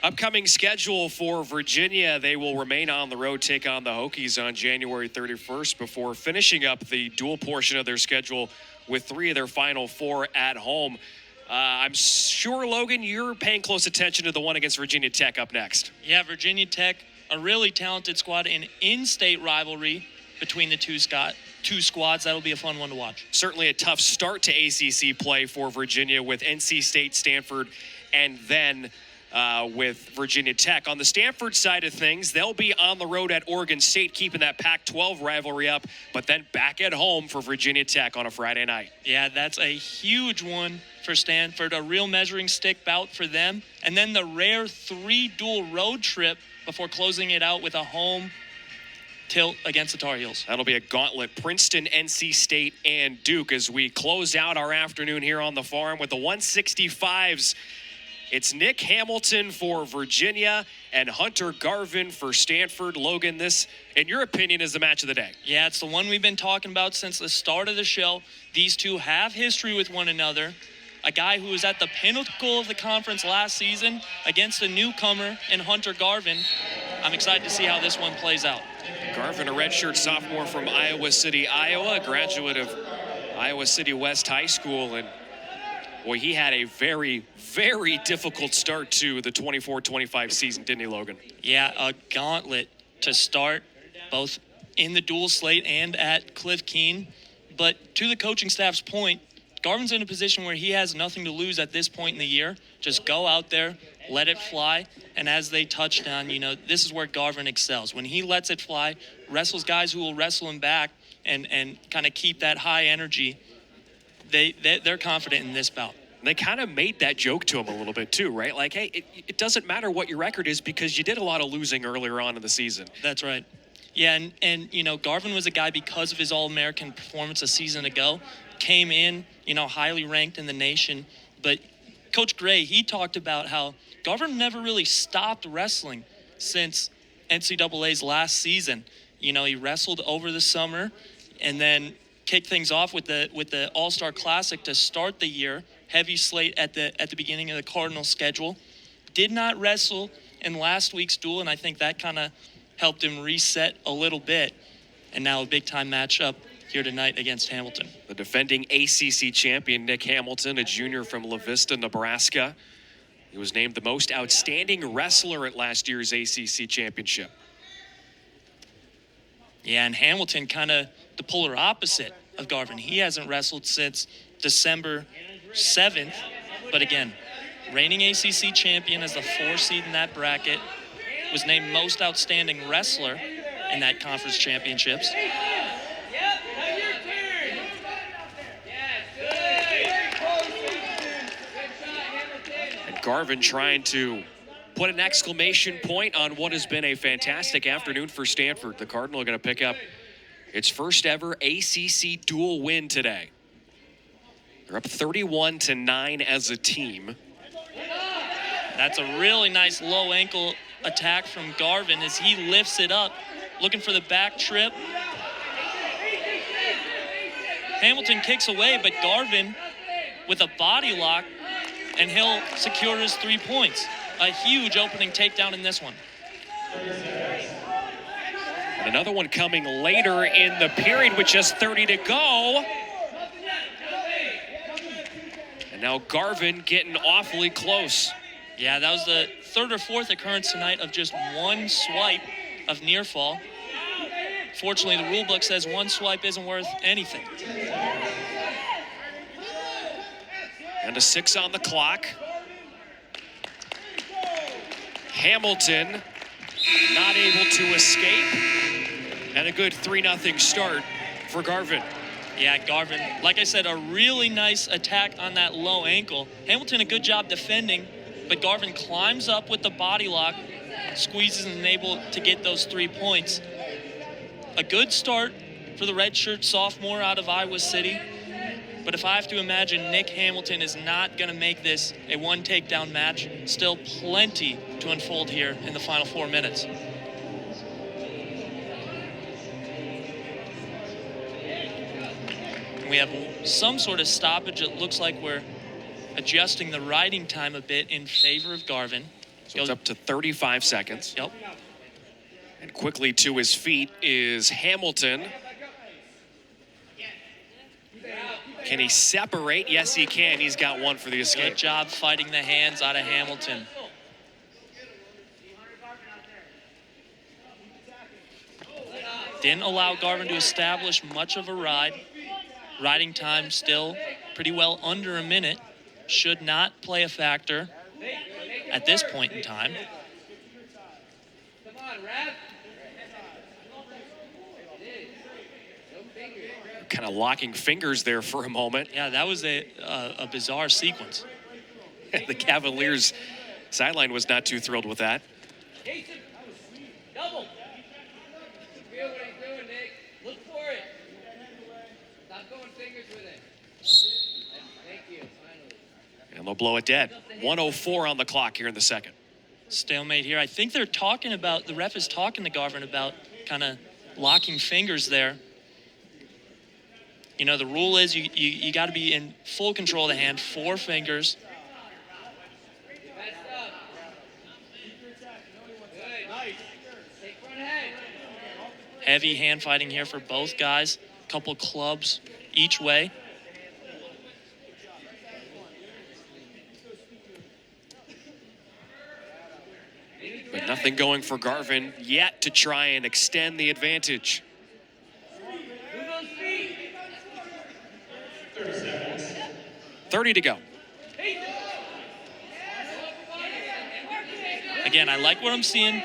Upcoming schedule for Virginia, they will remain on the road, take on the Hokies on January 31st before finishing up the dual portion of their schedule with 3 of their final 4 at home. I'm sure, Logan, you're paying close attention to the one against Virginia Tech up next. Yeah, Virginia Tech, a really talented squad, an in-state rivalry between the two squads. That'll be a fun one to watch. Certainly a tough start to ACC play for Virginia with NC State, Stanford, and then with Virginia Tech. On the Stanford side of things, they'll be on the road at Oregon State, keeping that Pac-12 rivalry up, but then back at home for Virginia Tech on a Friday night. Yeah, that's a huge one for Stanford, a real measuring stick bout for them. And then the rare 3-dual road trip before closing it out with a home tilt against the Tar Heels. That'll be a gauntlet. Princeton, NC State, and Duke as we close out our afternoon here on the farm with the 165s. It's Nick Hamilton for Virginia and Hunter Garvin for Stanford. Logan, this, in your opinion, is the match of the day. Yeah, it's the one we've been talking about since the start of the show. These two have history with one another. A guy who was at the pinnacle of the conference last season against a newcomer in Hunter Garvin. I'm excited to see how this one plays out. Garvin, a redshirt sophomore from Iowa City, Iowa, a graduate of Iowa City West High School, and boy, he had a very, very difficult start to the 24-25 season, didn't he, Logan? Yeah, a gauntlet to start, both in the dual slate and at Cliff Keen. But to the coaching staff's point, Garvin's in a position where he has nothing to lose at this point in the year. Just go out there, let it fly. And as they touched on, this is where Garvin excels. When he lets it fly, wrestles guys who will wrestle him back and kind of keep that high energy, they're confident in this bout. They kind of made that joke to him a little bit too, right? Like, hey, it doesn't matter what your record is because you did a lot of losing earlier on in the season. That's right. Yeah, and Garvin was a guy, because of his All-American performance a season ago, came in, highly ranked in the nation. But Coach Gray, he talked about how Garvin never really stopped wrestling since NCAA's last season. He wrestled over the summer and then kicked things off with the All-Star Classic to start the year. Heavy slate at the beginning of the Cardinal schedule. Did not wrestle in last week's duel, and I think that kind of helped him reset a little bit. And now a big-time matchup here tonight against Hamilton. The defending ACC champion, Nick Hamilton, a junior from La Vista, Nebraska. He was named the most outstanding wrestler at last year's ACC championship. Yeah, and Hamilton kind of the polar opposite of Garvin. He hasn't wrestled since December 7th, but again, reigning ACC champion as the 4 seed in that bracket, was named most outstanding wrestler in that conference championships. And Garvin trying to put an exclamation point on what has been a fantastic afternoon for Stanford. The Cardinal are going to pick up its first ever ACC dual win today. They're up 31-9 as a team. That's a really nice low ankle attack from Garvin as he lifts it up, looking for the back trip. Hamilton kicks away, but Garvin with a body lock, and he'll secure his 3 points. A huge opening takedown in this one. And another one coming later in the period with just 30 to go. And now Garvin getting awfully close. Yeah, that was the 3rd or 4th occurrence tonight of just one swipe of near fall. Fortunately, the rule book says one swipe isn't worth anything. And a 6 on the clock. Hamilton not able to escape. And a good 3-0 start for Garvin. Yeah, Garvin, like I said, a really nice attack on that low ankle. Hamilton, a good job defending, but Garvin climbs up with the body lock, squeezes and able to get those 3 points. A good start for the redshirt sophomore out of Iowa City. But if I have to imagine, Nick Hamilton is not going to make this a one takedown match. Still plenty to unfold here in the final 4 minutes. We have some sort of stoppage. It looks like we're adjusting the riding time a bit in favor of Garvin. So it's up to 35 seconds. Yep. And quickly to his feet is Hamilton. Can he separate? Yes, he can. He's got one for the escape. Good job fighting the hands out of Hamilton. Didn't allow Garvin to establish much of a ride. Riding time still pretty well under a minute. Should not play a factor at this point in time. Kind of locking fingers there for a moment. Yeah, that was a bizarre sequence. The Cavaliers sideline was not too thrilled with that. Double. Feel what he's doing, Nick. Look for it. Stop going fingers with it. Thank you. Finally. And they'll blow it dead. 1:04 on the clock here in the second. Stalemate here. I think they're talking about, the ref is talking to Garvin about kind of locking fingers there. You know, the rule is you got to be in full control of the hand, 4 fingers. Messed up. Good. Nice. Take front head. Heavy hand fighting here for both guys. Couple clubs each way. But nothing going for Garvin yet to try and extend the advantage. 30 to go. Again, I like what I'm seeing.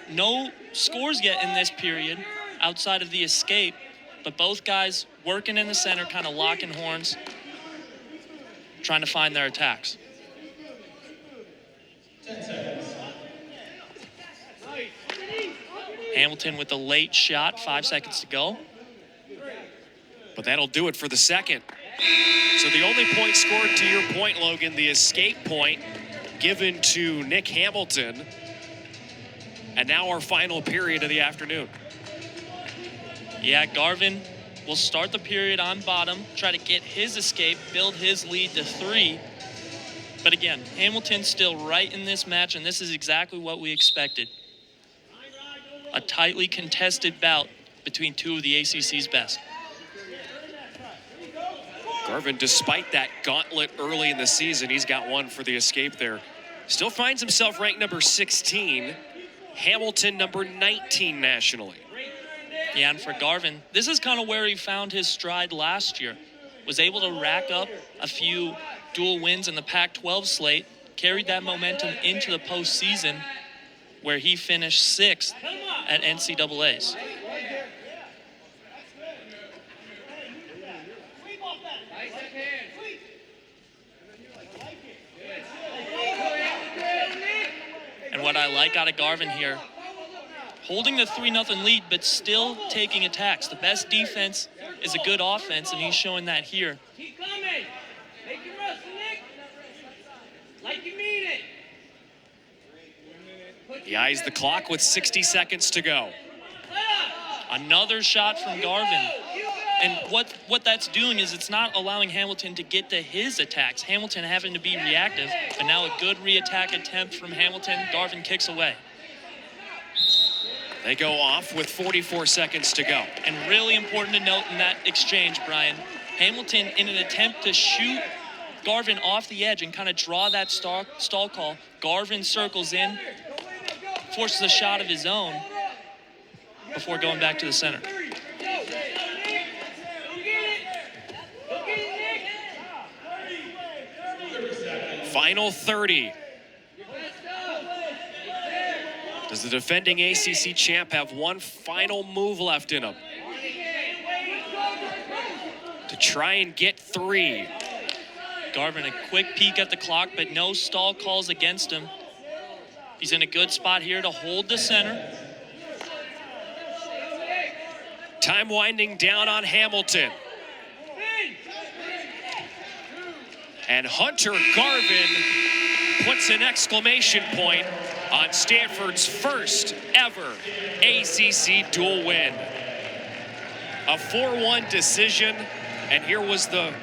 No scores yet in this period outside of the escape, but both guys working in the center, kind of locking horns, trying to find their attacks. 10 seconds. Hamilton with a late shot, 5 seconds to go. But that'll do it for the second. So the only point scored, to your point, Logan, the escape point given to Nick Hamilton. And now our final period of the afternoon. Yeah, Garvin will start the period on bottom, try to get his escape, build his lead to 3. But again, Hamilton's still right in this match, and this is exactly what we expected. A tightly contested bout between two of the ACC's best. Garvin, despite that gauntlet early in the season, he's got one for the escape there. Still finds himself ranked number 16. Hamilton number 19 nationally. Yeah, and for Garvin, this is kind of where he found his stride last year. Was able to rack up a few dual wins in the Pac-12 slate, carried that momentum into the postseason, where he finished 6th at NCAA's. And what I like out of Garvin here, holding the 3-0 lead, but still taking attacks. The best defense is a good offense, and he's showing that here. Keep coming. Make it wrestle, Nick. Like you mean it. He eyes the clock with 60 seconds to go. Another shot from Garvin. And what that's doing is it's not allowing Hamilton to get to his attacks. Hamilton having to be reactive, but now a good re-attack attempt from Hamilton. Garvin kicks away. They go off with 44 seconds to go. And really important to note in that exchange, Brian, Hamilton, in an attempt to shoot Garvin off the edge and kind of draw that stall call, Garvin circles in, forces a shot of his own before going back to the center. Final 30. Does the defending ACC champ have one final move left in him to try and get 3? Garvin, a quick peek at the clock, but no stall calls against him. He's in a good spot here to hold the center. Time winding down on Hamilton. And Hunter Garvin puts an exclamation point on Stanford's first ever ACC dual win. A 4-1 decision, and here was the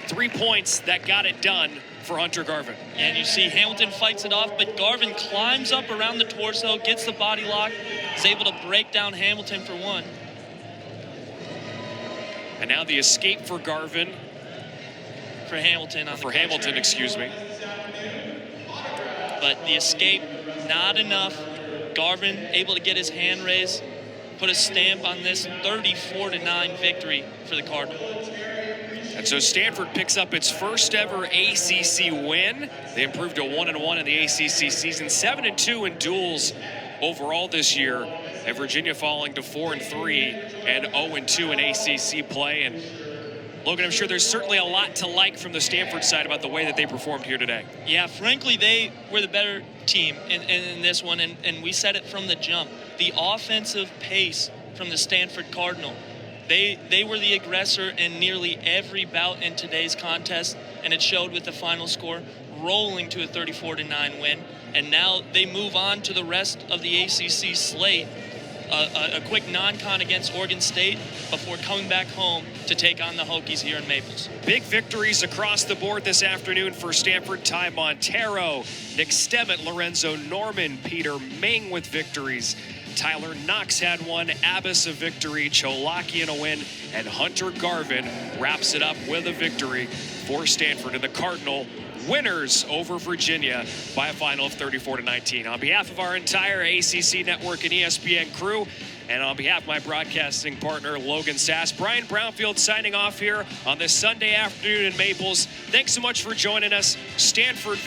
3 points that got it done for Hunter Garvin. And you see Hamilton fights it off, but Garvin climbs up around the torso, gets the body lock, is able to break down Hamilton for one. And now the escape for Garvin. For Hamilton on For the catch. Hamilton, excuse me. But the escape, not enough. Garvin able to get his hand raised, put a stamp on this 34-9 victory for the Cardinals. And so Stanford picks up its first ever ACC win. They improved to 1-1 in the ACC season, 7-2 in duels overall this year. And Virginia falling to 4-3 and 0-2 in ACC play. And Logan, I'm sure there's certainly a lot to like from the Stanford side about the way that they performed here today. Yeah, frankly, they were the better team in this one, and we said it from the jump. The offensive pace from the Stanford Cardinal. They were the aggressor in nearly every bout in today's contest, and it showed with the final score, rolling to a 34-9 win. And now they move on to the rest of the ACC slate. A quick non-con against Oregon State before coming back home to take on the Hokies here in Maples. Big victories across the board this afternoon for Stanford. Ty Montero, Nick Stemmet, Lorenzo Norman, Peter Ming with victories. Tyler Knox had one, Abbas a victory, Cholaki in a win, and Hunter Garvin wraps it up with a victory for Stanford. And the Cardinal winners over Virginia by a final of 34-19. On behalf of our entire ACC network and ESPN crew, and on behalf of my broadcasting partner, Logan Sass, Brian Brownfield signing off here on this Sunday afternoon in Maples. Thanks so much for joining us. Stanford